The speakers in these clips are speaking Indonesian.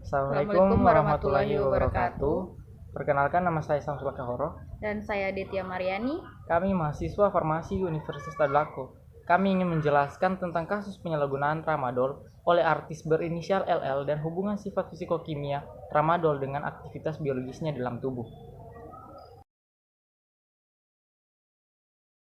Assalamualaikum warahmatullahi wabarakatuh. Perkenalkan, nama saya Samsul Kahoro. Dan saya Detya Mariani. Kami mahasiswa farmasi Universitas Tadulako. Kami ingin menjelaskan tentang kasus penyalahgunaan tramadol oleh artis berinisial LL dan hubungan sifat fisikokimia tramadol dengan aktivitas biologisnya dalam tubuh.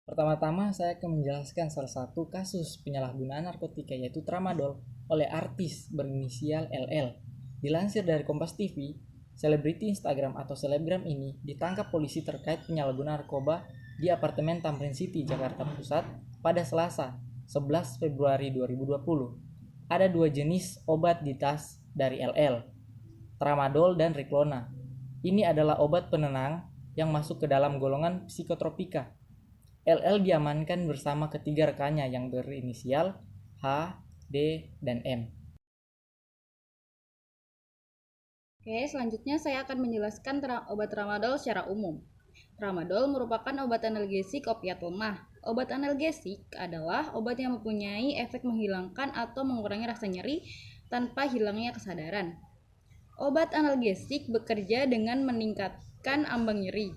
Pertama-tama saya akan menjelaskan salah satu kasus penyalahgunaan narkotika yaitu tramadol oleh artis berinisial LL. Dilansir dari Kompas TV, selebriti Instagram atau selebgram ini ditangkap polisi terkait penyalahgunaan narkoba di apartemen Tamrin City, Jakarta Pusat pada Selasa, 11 Februari 2020. Ada dua jenis obat di tas dari LL, tramadol dan Riklona. Ini adalah obat penenang yang masuk ke dalam golongan psikotropika. LL diamankan bersama ketiga rekannya yang berinisial H, D, dan M. Oke, selanjutnya saya akan menjelaskan obat tramadol secara umum. Tramadol merupakan obat analgesik opiat lemah. Obat analgesik adalah obat yang mempunyai efek menghilangkan atau mengurangi rasa nyeri tanpa hilangnya kesadaran. Obat analgesik bekerja dengan meningkatkan ambang nyeri.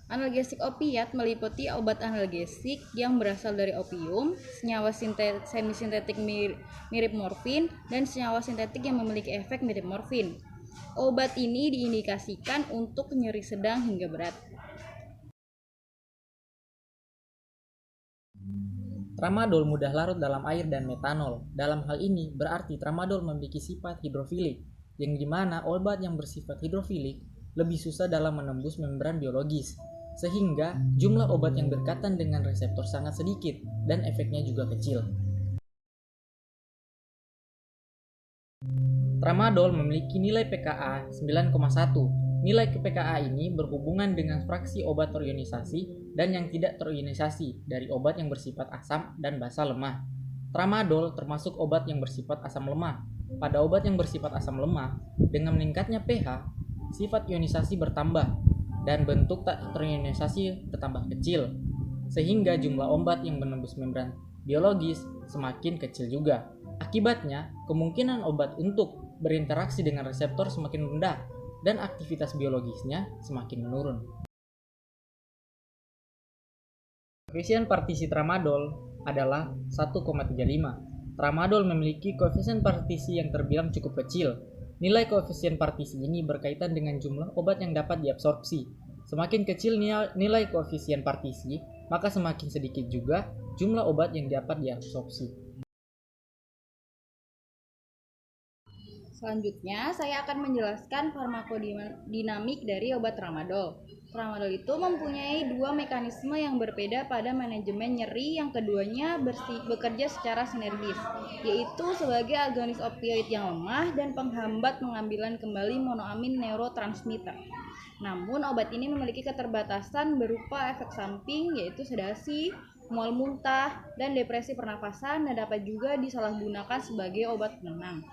Analgesik opiat meliputi obat analgesik yang berasal dari opium, senyawa semisintetik mirip morfin, dan senyawa sintetik yang memiliki efek mirip morfin. Obat ini diindikasikan untuk nyeri sedang hingga berat. Tramadol mudah larut dalam air dan metanol. Dalam hal ini berarti tramadol memiliki sifat hidrofilik, yang dimana obat yang bersifat hidrofilik lebih susah dalam menembus membran biologis, sehingga jumlah obat yang berkaitan dengan reseptor sangat sedikit dan efeknya juga kecil. Tramadol memiliki nilai pKa 9,1. Nilai pKa ini berhubungan dengan fraksi obat terionisasi dan yang tidak terionisasi dari obat yang bersifat asam dan basa lemah. Tramadol termasuk obat yang bersifat asam lemah. Pada obat yang bersifat asam lemah, dengan meningkatnya pH, sifat ionisasi bertambah dan bentuk tak terionisasi bertambah kecil, sehingga jumlah obat yang menembus membran biologis semakin kecil juga. Akibatnya, kemungkinan obat untuk berinteraksi dengan reseptor semakin rendah dan aktivitas biologisnya semakin menurun. Koefisien partisi tramadol adalah 1,35. Tramadol memiliki koefisien partisi yang terbilang cukup kecil. Nilai koefisien partisi ini berkaitan dengan jumlah obat yang dapat diabsorpsi. Semakin kecil nilai koefisien partisi, maka semakin sedikit juga jumlah obat yang dapat diabsorpsi. Selanjutnya, saya akan menjelaskan farmakodinamik dari obat tramadol. Tramadol itu mempunyai dua mekanisme yang berbeda pada manajemen nyeri, yang keduanya bekerja secara sinergis, yaitu sebagai agonis opioid yang lemah dan penghambat pengambilan kembali monoamin neurotransmitter. Namun, obat ini memiliki keterbatasan berupa efek samping, yaitu sedasi, mual muntah, dan depresi pernafasan, dan dapat juga disalahgunakan sebagai obat penenang.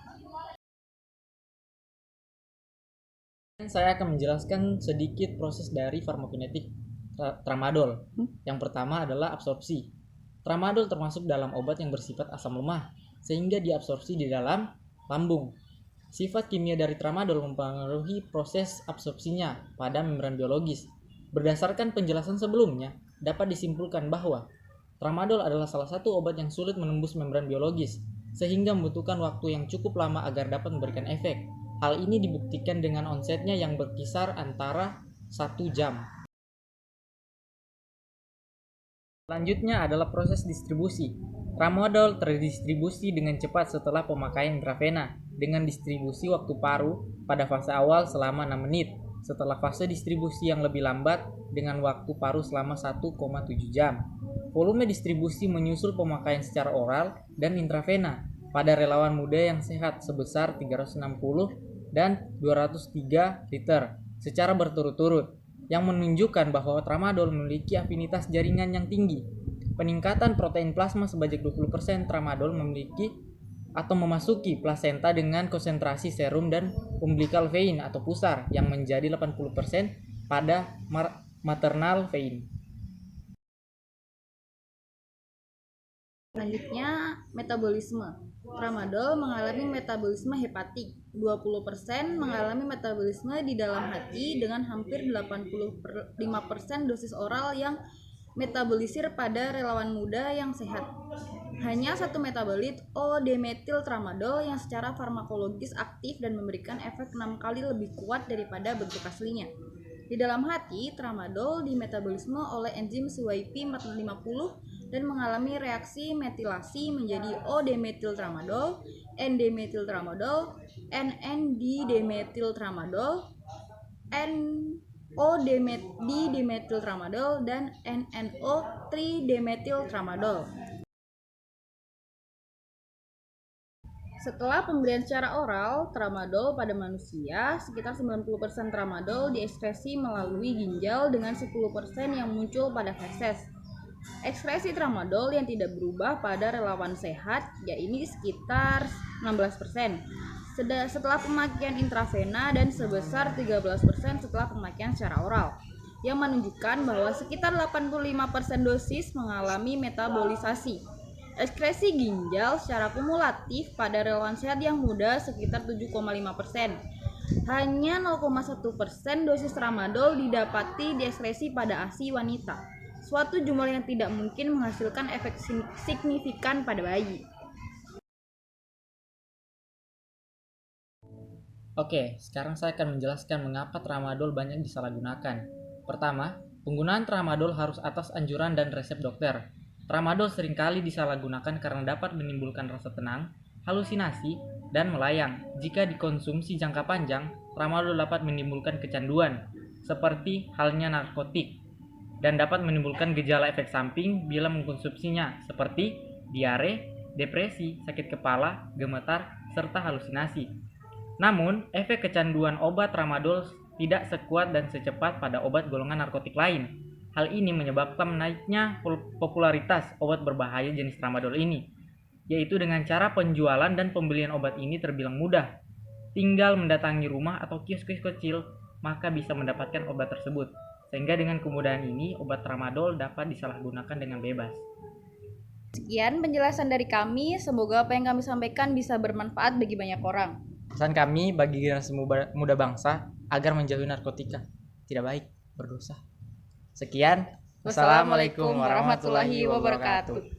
Saya akan menjelaskan sedikit proses dari farmakokinetik tramadol. Yang pertama adalah absorpsi. Tramadol termasuk dalam obat yang bersifat asam lemah, sehingga diabsorpsi di dalam lambung. Sifat kimia dari tramadol mempengaruhi proses absorpsinya pada membran biologis. Berdasarkan penjelasan sebelumnya, dapat disimpulkan bahwa tramadol adalah salah satu obat yang sulit menembus membran biologis, sehingga membutuhkan waktu yang cukup lama agar dapat memberikan efek. Hal ini dibuktikan dengan onsetnya yang berkisar antara 1 jam. Selanjutnya adalah proses distribusi. Tramadol terdistribusi dengan cepat setelah pemakaian intravena, dengan distribusi waktu paru pada fase awal selama 6 menit, setelah fase distribusi yang lebih lambat dengan waktu paru selama 1,7 jam. Volume distribusi menyusul pemakaian secara oral dan intravena pada relawan muda yang sehat sebesar 360 dan 203 liter secara berturut-turut, yang menunjukkan bahwa tramadol memiliki afinitas jaringan yang tinggi. Peningkatan protein plasma sebanyak 20%. Tramadol memiliki atau memasuki plasenta dengan konsentrasi serum dan umbilical vein atau pusar yang menjadi 80% pada maternal vein. Selanjutnya, metabolisme. Tramadol mengalami metabolisme hepatik. 20% mengalami metabolisme di dalam hati dengan hampir 85% dosis oral yang metabolisir pada relawan muda yang sehat. Hanya satu metabolit O-demetil tramadol yang secara farmakologis aktif dan memberikan efek 6 kali lebih kuat daripada bentuk aslinya. Di dalam hati, tramadol dimetabolisme oleh enzim CYP450 dan mengalami reaksi metilasi menjadi O-demetil tramadol, N-demetil tramadol, N,N-didemetil tramadol, N,O-didemetil tramadol, dan NNO-tridemetil tramadol. Setelah pemberian secara oral tramadol pada manusia, sekitar 90% tramadol diekskresi melalui ginjal dengan 10% yang muncul pada feses. Ekskresi tramadol yang tidak berubah pada relawan sehat, yaitu sekitar 16% setelah pemakaian intravena dan sebesar 13% setelah pemakaian secara oral, yang menunjukkan bahwa sekitar 85% dosis mengalami metabolisasi. Ekskresi ginjal secara kumulatif pada relawan sehat yang muda sekitar 7,5%. Hanya 0,1% dosis tramadol didapati diekskresi pada ASI wanita, suatu jumlah yang tidak mungkin menghasilkan efek signifikan pada bayi. Oke, sekarang saya akan menjelaskan mengapa tramadol banyak disalahgunakan. Pertama, penggunaan tramadol harus atas anjuran dan resep dokter. Tramadol seringkali disalahgunakan karena dapat menimbulkan rasa tenang, halusinasi, dan melayang. Jika dikonsumsi jangka panjang, tramadol dapat menimbulkan kecanduan, seperti halnya narkotik, dan dapat menimbulkan gejala efek samping bila mengkonsumsinya, seperti diare, depresi, sakit kepala, gemetar, serta halusinasi. Namun, efek kecanduan obat tramadol tidak sekuat dan secepat pada obat golongan narkotik lain. Hal ini menyebabkan naiknya popularitas obat berbahaya jenis tramadol ini, yaitu dengan cara penjualan dan pembelian obat ini terbilang mudah. Tinggal mendatangi rumah atau kios-kios kecil, maka bisa mendapatkan obat tersebut. Sehingga dengan kemudahan ini, obat tramadol dapat disalahgunakan dengan bebas. Sekian penjelasan dari kami, semoga apa yang kami sampaikan bisa bermanfaat bagi banyak orang. Pesan kami bagi generasi muda bangsa agar menjauhi narkotika, tidak baik, berdosa. Sekian, wassalamualaikum warahmatullahi wabarakatuh.